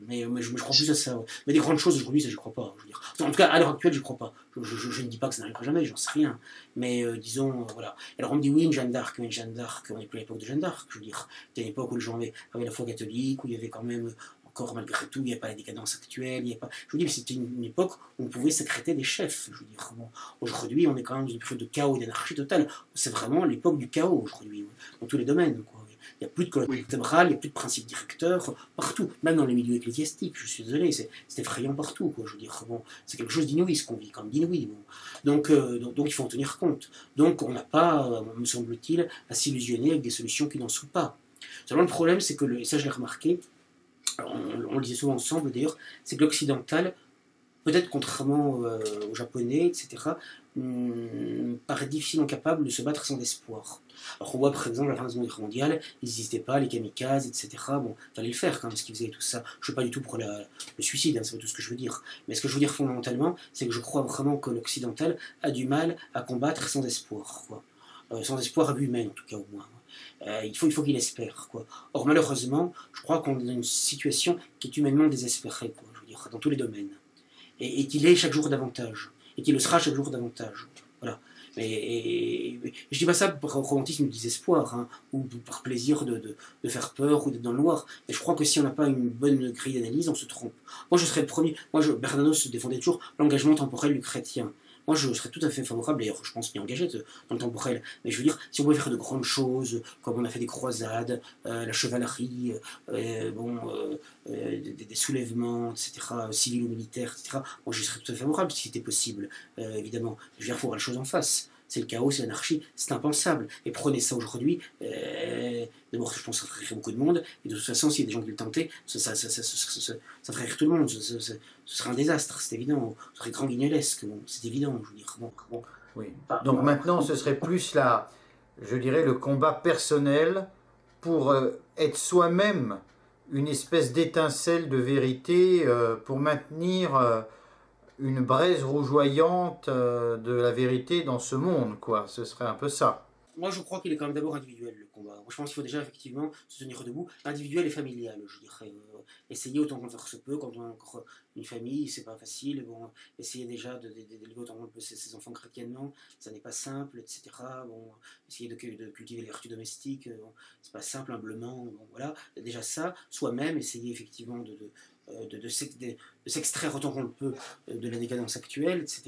Mais je crois plus à ça. Ouais. Mais des grandes choses aujourd'hui, ça je crois pas. Je veux dire. En tout cas, à l'heure actuelle, je crois pas. Je ne dis pas que ça n'arrivera jamais, j'en sais rien. Mais disons, voilà. Alors on me dit oui, une Jeanne d'Arc, mais une Jeanne d'Arc, on n'est plus à l'époque de Jeanne d'Arc. Je veux dire, c'était une époque où les gens avaient la foi catholique, où il y avait quand même encore malgré tout, il n'y a pas la décadence actuelle, il y a pas... Je veux dire, c'était une époque où on pouvait sécréter des chefs. Je veux dire, bon, aujourd'hui, on est quand même dans une période de chaos et d'énarchie totale. C'est vraiment l'époque du chaos aujourd'hui, dans tous les domaines, quoi. Il n'y a plus de colonne vertébrale, il n'y a plus de principe directeur, partout, même dans les milieux ecclésiastiques, je suis désolé, c'est effrayant partout, quoi. Je veux dire, bon, c'est quelque chose d'inouï, ce qu'on vit, comme d'inouï. Bon. Donc il faut en tenir compte. Donc on n'a pas, me semble-t-il, à s'illusionner avec des solutions qui n'en sont pas. Seulement le problème, c'est que, et ça je l'ai remarqué, on le disait souvent ensemble d'ailleurs, c'est que l'occidental, peut-être contrairement aux japonais, etc., paraît difficilement capable de se battre sans espoir. Alors on voit par exemple la fin de la Seconde Guerre mondiale, ils n'existaient pas, les kamikazes, etc. Bon, fallait le faire quand même, ce qu'ils faisaient tout ça. Je ne suis pas du tout pour le suicide, hein, c'est pas tout ce que je veux dire. Mais ce que je veux dire fondamentalement, c'est que je crois vraiment que l'occidental a du mal à combattre sans espoir, quoi. Sans espoir à lui-même en tout cas au moins. Il faut qu'il espère, quoi. Or malheureusement, je crois qu'on est dans une situation qui est humainement désespérée, quoi, je veux dire, dans tous les domaines. Et qu'il est chaque jour davantage. Et qu'il le sera chaque jour davantage. Voilà. Et je dis pas ça par romantisme du désespoir, hein, ou par plaisir de faire peur ou d'être dans le noir. Mais je crois que si on n'a pas une bonne grille d'analyse, on se trompe. Moi, je serais le premier. Bernanos défendait toujours l'engagement temporel du chrétien. Moi, je serais tout à fait favorable, d'ailleurs, je pense, m'y engager dans le temporel. Mais je veux dire, si on pouvait faire de grandes choses, comme on a fait des croisades, la chevalerie, des soulèvements, etc., civils ou militaires, etc., moi, je serais tout à fait favorable si c'était possible, évidemment. Je veux dire, il faut voir la chose en face. C'est le chaos, c'est l'anarchie, c'est impensable. Et prenez ça aujourd'hui, d'abord, je pense que ça ferait rire beaucoup de monde, et de toute façon, s'il y a des gens qui le tentaient, ça ferait rire tout le monde, ce serait un désastre, c'est évident, ce serait grand guignolesque, bon, c'est évident, je veux dire. Bon. Oui. Donc maintenant, ce serait plus je dirais, le combat personnel pour être soi-même une espèce d'étincelle de vérité, pour maintenir une braise rougeoyante de la vérité dans ce monde, quoi. Ce serait un peu ça. Moi, je crois qu'il est quand même d'abord individuel, le combat. Moi, je pense qu'il faut déjà effectivement se tenir debout, individuel et familial, je dirais. Essayer autant qu'on faire se peut, quand on a encore une famille, c'est pas facile. Bon, essayer déjà d'élever autant qu'on peut ses enfants chrétiennement, ça n'est pas simple, etc. Bon, essayer de cultiver les vertus domestiques, bon, c'est pas simple, humblement. Bon, voilà, déjà ça, soi-même, essayer effectivement de s'extraire autant qu'on le peut de la décadence actuelle, etc.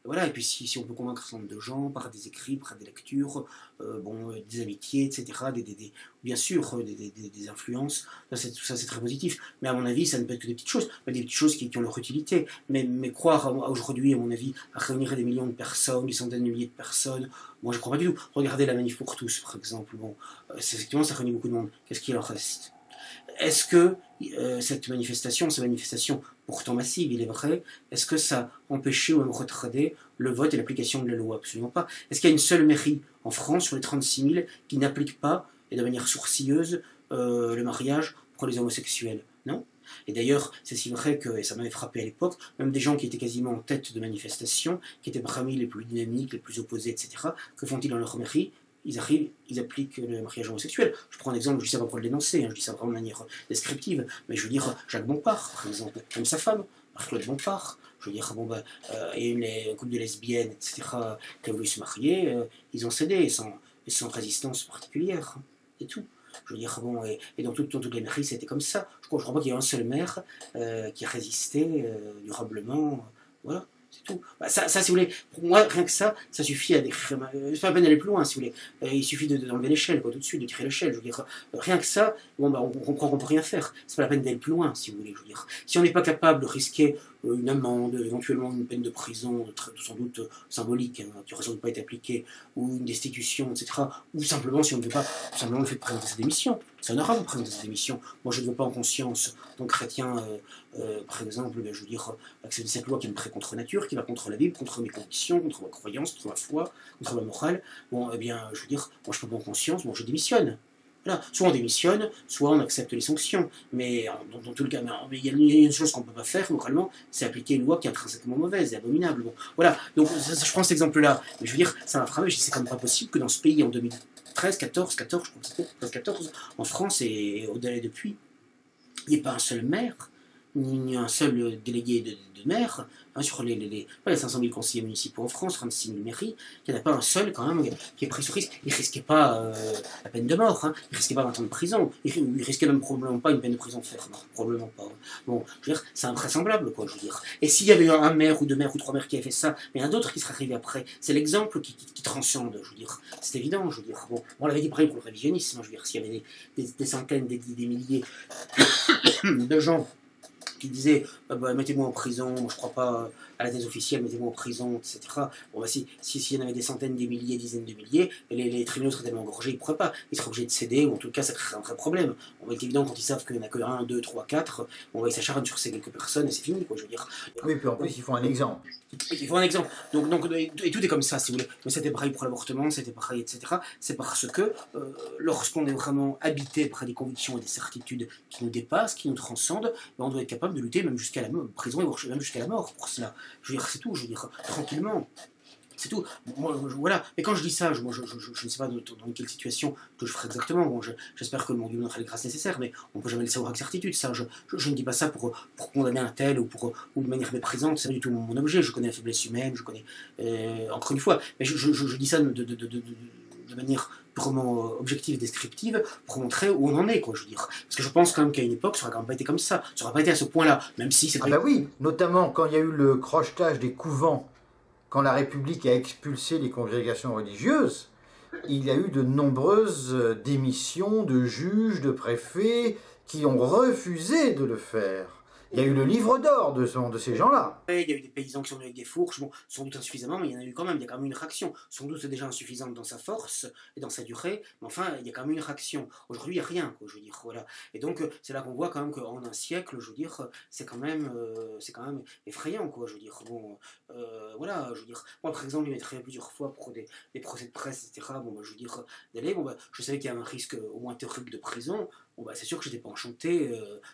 Voilà, et puis si on peut convaincre un certain nombre de gens par des écrits, par des lectures, des amitiés, etc., bien sûr, des influences, tout ça c'est très positif. Mais à mon avis, ça ne peut être que des petites choses, des petites choses qui ont leur utilité. Mais croire aujourd'hui, à mon avis, à réunir des millions de personnes, des centaines de milliers de personnes, moi je ne crois pas du tout. Regardez la manif pour tous, par exemple. Bon, effectivement, ça réunit beaucoup de monde. Qu'est-ce qu'il en reste ? Est-ce que ces manifestations pourtant massives, il est vrai, est-ce que ça a empêché ou même retardé le vote et l'application de la loi? Absolument pas. Est-ce qu'il y a une seule mairie en France sur les 36 000 qui n'applique pas, et de manière sourcilleuse, le mariage pour les homosexuels? Non. Et d'ailleurs, c'est si vrai que, et ça m'avait frappé à l'époque, même des gens qui étaient quasiment en tête de manifestations, qui étaient parmi les plus dynamiques, les plus opposés, etc., que font-ils dans leur mairie? Ils appliquent le mariage homosexuel. Je prends un exemple, je ne dis ça pas pour le dénoncer, hein, je dis ça vraiment de manière descriptive, mais je veux dire, Jacques Bompard, par exemple, même sa femme, Marc-Claude Bompard, je veux dire, il y a eu un couple de lesbiennes, etc., qui ont voulu se marier, ils ont cédé, sans résistance particulière, et tout. Je veux dire, et dans toutes les mairies, c'était comme ça. Je crois pas qu'il y ait un seul maire qui a résisté durablement, voilà. C'est tout. Ça, si vous voulez, pour moi, rien que ça suffit à décrire. C'est pas la peine d'aller plus loin, si vous voulez. Il suffit d'enlever l'échelle, tout de suite, de tirer l'échelle. Je veux dire, rien que ça, on comprend qu'on peut rien faire. C'est pas la peine d'aller plus loin, si vous voulez. Je veux dire, si on n'est pas capable de risquer une amende, éventuellement une peine de prison, sans doute symbolique, hein, qui aurait sans doute pas été appliquée, ou une destitution, etc. Ou simplement, si on ne veut pas, simplement le fait de présenter sa démission. C'est honorable de présenter sa démission. Moi, je ne veux pas en conscience, en tant que chrétien, par exemple, je veux dire, accepter cette loi qui me prête contre nature, qui va contre la Bible, contre mes convictions, contre ma croyance, contre ma foi, contre ma morale. Bon, eh bien, je veux dire, moi, je peux pas en conscience, bon, je démissionne. Voilà. Soit on démissionne, soit on accepte les sanctions. Mais dans tout le cas, il y a une chose qu'on ne peut pas faire, moralement, c'est appliquer une loi qui est intrinsèquement mauvaise et abominable. Bon, voilà, donc je prends cet exemple-là. Mais je veux dire, ça m'a frappé, c'est quand même pas possible que dans ce pays, en 2013, 14, je crois que c'était 14, en France et au-delà depuis, il n'y ait pas un seul maire, ni un seul délégué de maire, hein, sur les 500 000 conseillers municipaux en France, 36 000 mairies, il n'y en a pas un seul quand même qui ait pris ce risque. Il ne risquait pas la peine de mort, hein, il ne risquait pas 20 ans de prison, il ne risquait même probablement pas une peine de prison ferme, probablement pas. Bon, je veux dire, c'est invraisemblable, quoi, je veux dire. Et s'il y avait eu un maire ou deux maires ou trois maires qui avaient fait ça, mais il y en a d'autres qui seraient arrivés après, c'est l'exemple qui transcende, je veux dire. C'est évident, je veux dire. Bon, on l'avait dit pareil pour le révisionnisme, je veux dire, s'il y avait des centaines, des milliers de gens qui disait mettez-moi en prison, moi je crois pas à la thèse officielle, mettez-moi en prison, etc. Bon, bah, s'il y en avait des centaines, des milliers, dizaines de milliers, et les tribunaux seraient tellement engorgés, ils ne pourraient pas. Ils seraient obligés de céder, ou en tout cas, ça créerait un vrai problème. On va être évident, quand ils savent qu'il n'y en a que 1, 2, 3, 4, ils s'acharnent sur ces quelques personnes et c'est fini, quoi, je veux dire. Oui, puis en plus, ils font un exemple. Il faut un exemple. Et tout est comme ça, si vous voulez. Mais c'était pareil pour l'avortement, c'était pareil, etc. C'est parce que lorsqu'on est vraiment habité par des convictions et des certitudes qui nous dépassent, qui nous transcendent, ben on doit être capable de lutter même jusqu'à la mort, prison et même jusqu'à la mort pour cela. Je veux dire, c'est tout, je veux dire, tranquillement. C'est tout. Moi, voilà. Mais quand je dis ça, je ne sais pas dans quelle situation que je ferai exactement. Bon, j'espère que mon Dieu me donnera les grâces nécessaires, mais on ne peut jamais le savoir avec certitude. Ça, je ne dis pas ça pour condamner un tel ou de manière méprisante. C'est pas du tout mon objet. Je connais la faiblesse humaine, je connais encore une fois. Mais je dis ça de manière purement objective et descriptive pour montrer où on en est, quoi, je veux dire. Parce que je pense quand même qu'à une époque, ça n'aurait quand même pas été comme ça. Ça n'aurait pas été à ce point-là, même si c'est... Ah bah oui, notamment quand il y a eu le crochetage des couvents, quand la République a expulsé les congrégations religieuses, il y a eu de nombreuses démissions de juges, de préfets, qui ont refusé de le faire. Il y a eu le livre d'or de ces gens-là. Il y a eu des paysans qui sont venus avec des fourches, bon, sans doute insuffisamment, mais il y en a eu quand même, il y a quand même une réaction. Sans doute déjà insuffisante dans sa force et dans sa durée, mais enfin, il y a quand même une réaction. Aujourd'hui, il n'y a rien, quoi, je veux dire, voilà. Et donc, c'est là qu'on voit quand même qu'en un siècle, je veux dire, c'est quand même effrayant, quoi, je veux dire. Bon, voilà, je veux dire, moi, par exemple, il m'est arrivé plusieurs fois pour des procès de presse, etc., bon, bah, je veux dire, d'aller, bon, bah, je savais qu'il y a un risque au moins théorique de prison. Bon, bah, c'est sûr que je n'étais pas enchanté,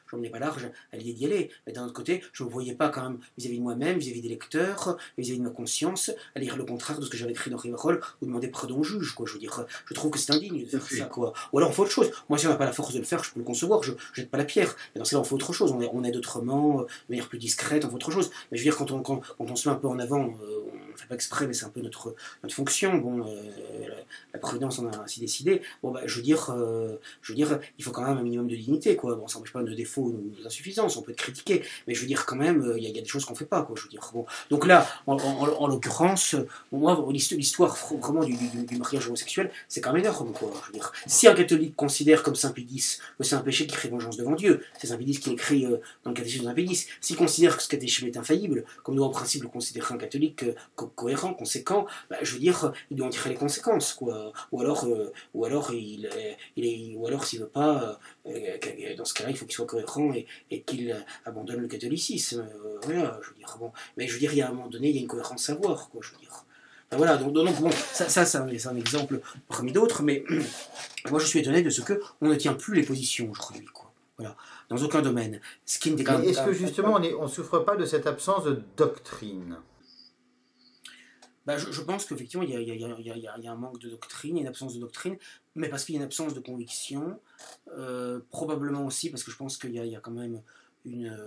je n'en ai pas large à l'idée d'y aller. Mais d'un autre côté, je ne me voyais pas quand même vis-à-vis de moi-même, vis-à-vis des lecteurs, vis-à-vis de ma conscience, à lire le contraire de ce que j'avais écrit dans Rivarol ou demander pardon au juge, quoi. Je veux dire, je trouve que c'est indigne de faire ça, quoi. Ou alors on fait autre chose. Moi, si on n'a pas la force de le faire, je peux le concevoir, je jette pas la pierre. Mais dans ce cas-là, on fait autre chose. On aide autrement, de manière plus discrète, on fait autre chose. Mais je veux dire, quand on se met un peu en avant, on ne fait pas exprès, mais c'est un peu notre fonction. Bon, la prudence en a ainsi décidé. Bon, bah, je veux dire, il faut quand même un minimum de dignité, quoi. Bon, ça n'empêche pas de défauts ou d'insuffisances, on peut être critiqué, mais je veux dire quand même, il y a des choses qu'on ne fait pas, quoi. Je veux dire, bon. Donc là, en l'occurrence, moi, l'histoire vraiment du mariage homosexuel, c'est quand même énorme, quoi. Je veux dire, si un catholique considère comme Saint Pie X que c'est un péché qui crée vengeance devant Dieu, c'est Saint Pie X qui écrit dans le catéchisme de Saint Pie X, s'il considère que ce catéchisme est infaillible, comme doit en principe le considérer un catholique cohérent, conséquent, bah, je veux dire, il doit en tirer les conséquences, quoi. Ou alors s'il veut pas, dans ce cas-là, il faut qu'il soit cohérent et qu'il abandonne le catholicisme. Voilà, je veux dire, bon. Mais je veux dire, il y a un moment donné, il y a une cohérence à voir, quoi, je veux dire. Ben voilà, donc bon, ça c'est un exemple parmi d'autres, mais moi je suis étonné de ce que on ne tient plus les positions aujourd'hui, quoi. Voilà, dans aucun domaine. Ce qui n'était quand même. Est-ce que justement on ne souffre pas de cette absence de doctrine? Bah, je pense qu'effectivement, il y a un manque de doctrine, il y a une absence de doctrine, mais parce qu'il y a une absence de conviction, probablement aussi parce que je pense qu'il y a quand même une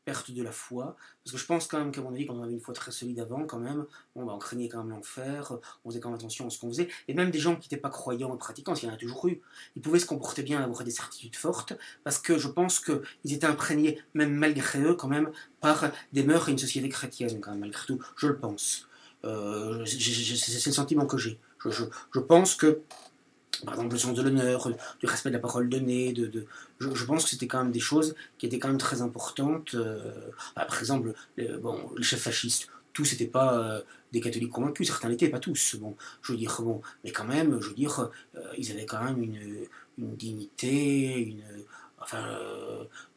perte de la foi, parce que je pense quand même qu'à mon avis, quand on avait une foi très solide avant, quand même, bon, bah, on craignait quand même l'enfer, on faisait quand même attention à ce qu'on faisait, et même des gens qui n'étaient pas croyants et pratiquants, il y en a toujours eu, ils pouvaient se comporter bien, avoir des certitudes fortes, parce que je pense qu'ils étaient imprégnés, même malgré eux, quand même, par des mœurs et une société chrétienne, quand même, malgré tout, je le pense. C'est le sentiment que j'ai. Je pense que, par exemple, le sens de l'honneur, du respect de la parole donnée, je pense que c'était quand même des choses qui étaient quand même très importantes. Par exemple, les chefs fascistes, tous n'étaient pas des catholiques convaincus, certains l'étaient, pas tous. Bon, je veux dire, bon, mais quand même, je veux dire, ils avaient quand même une dignité, enfin,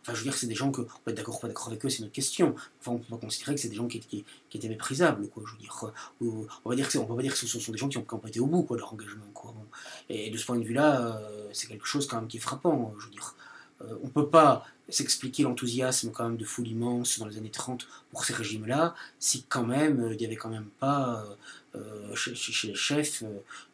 je veux dire, c'est des gens que, on peut être d'accord ou pas d'accord avec eux, c'est notre question. Enfin, on peut pas considérer que c'est des gens qui étaient méprisables, quoi, je veux dire. On va dire on peut pas dire que ce sont des gens qui ont pas été au bout, quoi, de leur engagement, quoi. Bon. Et de ce point de vue-là, c'est quelque chose quand même qui est frappant, je veux dire. On peut pas s'expliquer l'enthousiasme quand même de foule immense dans les années 30 pour ces régimes-là, si quand même, il n'y avait quand même pas chez les chefs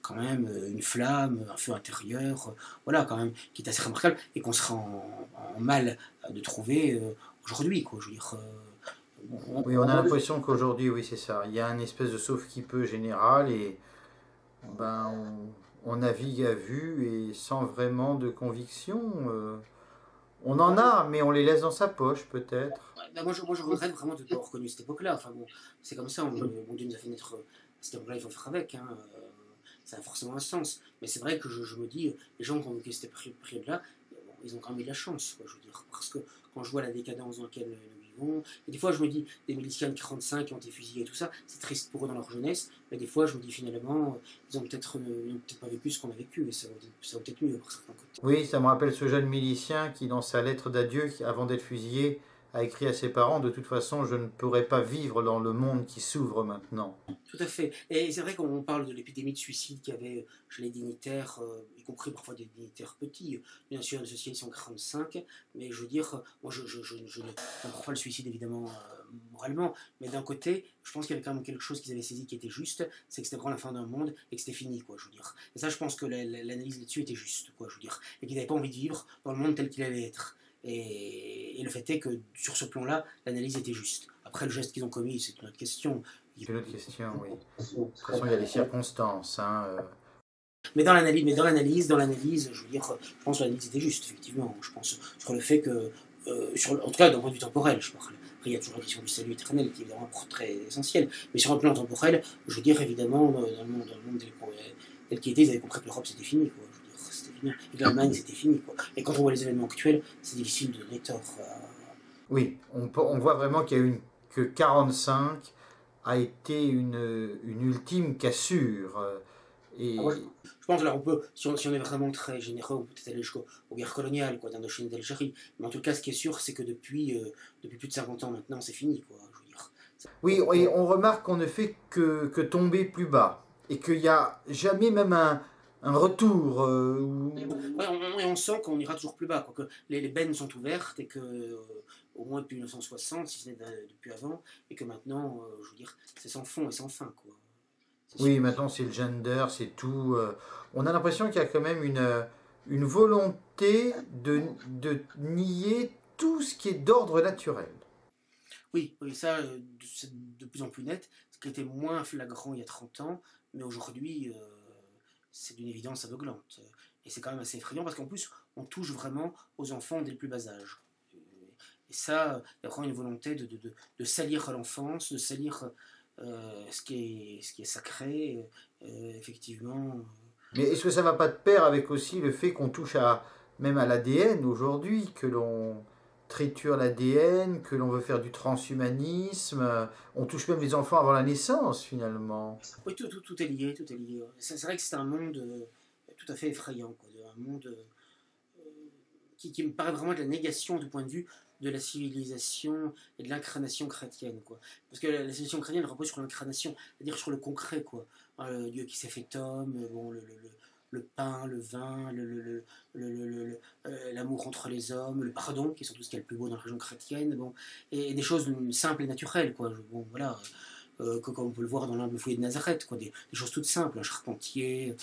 quand même une flamme, un feu intérieur, voilà, quand même, qui est assez remarquable et qu'on sera en mal de trouver aujourd'hui, quoi, je veux dire. Oui, on a l'impression qu'aujourd'hui, oui, c'est ça, il y a une espèce de sauve-qui-peut général et ben, on navigue à vue et sans vraiment de conviction. On en a, mais on les laisse dans sa poche, peut-être. Bah moi, je regrette vraiment de ne pas avoir reconnu cette époque-là. Enfin, bon, c'est comme ça, mon Dieu nous a fait naître à cette époque-là, il faut faire avec. Hein. Ça a forcément un sens. Mais c'est vrai que je me dis, les gens qui ont vécu cette période-là, bon, ils ont quand même eu de la chance, quoi, je veux dire. Parce que quand je vois la décadence dans laquelle nous vivons, et des fois je me dis, des miliciens de 45 qui ont été fusillés et tout ça, c'est triste pour eux dans leur jeunesse, mais des fois je me dis finalement, ils ont peut-être pas vécu ce qu'on a vécu, et ça va peut-être mieux par certains côtés. Oui, ça me rappelle ce jeune milicien qui, dans sa lettre d'adieu, avant d'être fusillé, a écrit à ses parents, de toute façon, je ne pourrai pas vivre dans le monde qui s'ouvre maintenant. Tout à fait. Et c'est vrai qu'on parle de l'épidémie de suicide qu'il y avait chez les dignitaires, y compris parfois des dignitaires petits, bien sûr, une association 45, mais je veux dire, moi je ne prends pas le suicide évidemment moralement, mais d'un côté, je pense qu'il y avait quand même quelque chose qu'ils avaient saisi qui était juste, c'est que c'était vraiment la fin d'un monde et que c'était fini, quoi, je veux dire. Et ça, je pense que l'analyse là-dessus était juste, quoi, je veux dire, et qu'ils n'avaient pas envie de vivre dans le monde tel qu'il allait être. Et le fait est que sur ce plan-là, l'analyse était juste. Après, le geste qu'ils ont commis, c'est une autre question. C'est une autre question, oui. De toute façon, il y a des circonstances. Hein, Mais dans l'analyse, je veux dire, je pense que l'analyse était juste, effectivement. Je pense sur le fait que, en tout cas, d'un point de vue temporel, je parle. Après, il y a toujours la question du salut éternel qui est évidemment très essentielle. Mais sur un plan temporel, je veux dire, évidemment, dans le monde tel qu'il était, ils avaient compris que l'Europe c'était fini, quoi. Et que l'Allemagne c'était fini, quoi. Et quand on voit les événements actuels, c'est difficile de donner tort. Oui, on voit vraiment qu'il y a eu que 45 a été une ultime cassure. Et... Alors, je pense là on peut, si on est vraiment très généreux, on peut peut-être aller jusqu'aux guerres coloniales, quoi, d'Indochine et d'Algérie. Mais en tout cas, ce qui est sûr, c'est que depuis plus de 50 ans maintenant, c'est fini, quoi. Je veux dire. Oui, et on remarque qu'on ne fait que tomber plus bas. Et qu'il n'y a jamais même un retour. Ouais, on sent qu'on ira toujours plus bas, quoi, que les bennes sont ouvertes et que, au moins depuis 1960, si ce n'est depuis avant, et que maintenant, je veux dire, c'est sans fond et sans fin, quoi. Oui, maintenant c'est le gender, c'est tout. On a l'impression qu'il y a quand même une volonté de nier tout ce qui est d'ordre naturel. Oui, ça, c'est de plus en plus net, ce qui était moins flagrant il y a 30 ans, mais aujourd'hui, c'est d'une évidence aveuglante. Et c'est quand même assez effrayant parce qu'en plus, on touche vraiment aux enfants dès le plus bas âge. Et ça, il y a vraiment une volonté de salir l'enfance, de salir ce qui est sacré, effectivement. Mais est-ce que ça ne va pas de pair avec aussi le fait qu'on touche même à l'ADN aujourd'hui, que l'on triture l'ADN, que l'on veut faire du transhumanisme, on touche même les enfants avant la naissance finalement. Oui, tout est lié, tout est lié. C'est vrai que c'est un monde tout à fait effrayant, quoi, un monde qui me paraît vraiment de la négation du point de vue de la civilisation et de l'incarnation chrétienne, quoi. Parce que la civilisation chrétienne repose sur l'incarnation, c'est-à-dire sur le concret, quoi. Le Dieu qui s'est fait homme, bon, le pain, le vin, l'amour entre les hommes, le pardon, qui est surtout ce qu'il y a le plus beau dans la religion chrétienne, bon, et des choses simples et naturelles, quoi. Bon, voilà, comme on peut le voir dans l'humble foyer de Nazareth, quoi, des choses toutes simples, un charpentier.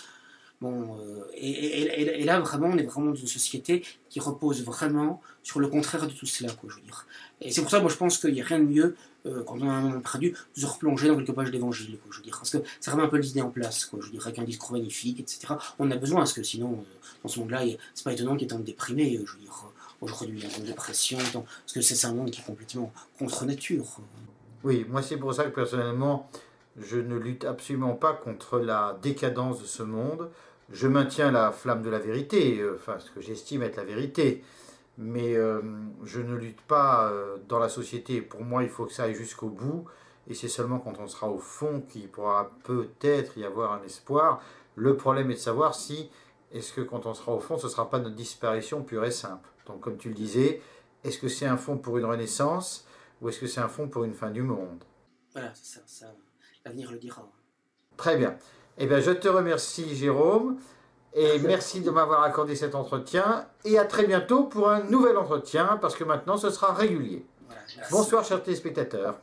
Bon, et là, vraiment, on est vraiment dans une société qui repose vraiment sur le contraire de tout cela, quoi, je veux dire. Et c'est pour ça, moi, je pense qu'il n'y a rien de mieux, quand on a un moment perdu, de se replonger dans quelques pages d'évangile, quoi, je veux dire. Parce que c'est vraiment un peu l'idée en place, quoi, je veux dire, avec un discours magnifique, etc. On en a besoin, parce que sinon, dans ce monde-là, c'est pas étonnant qu'il y ait tant de déprimés, je veux dire, aujourd'hui, tant de dépression, parce que c'est un monde qui est complètement contre nature. Oui, moi, c'est pour ça que, personnellement, je ne lutte absolument pas contre la décadence de ce monde. Je maintiens la flamme de la vérité, enfin ce que j'estime être la vérité, mais je ne lutte pas dans la société. Pour moi, il faut que ça aille jusqu'au bout, et c'est seulement quand on sera au fond qu'il pourra peut-être y avoir un espoir. Le problème est de savoir si, est-ce que quand on sera au fond, ce ne sera pas notre disparition pure et simple. Donc comme tu le disais, est-ce que c'est un fond pour une renaissance, ou est-ce que c'est un fond pour une fin du monde? Voilà, c'est ça, l'avenir le dira. Très bien. Eh bien, je te remercie, Jérôme, et merci de m'avoir accordé cet entretien, et à très bientôt pour un nouvel entretien, parce que maintenant, ce sera régulier. Voilà, bonsoir, chers téléspectateurs.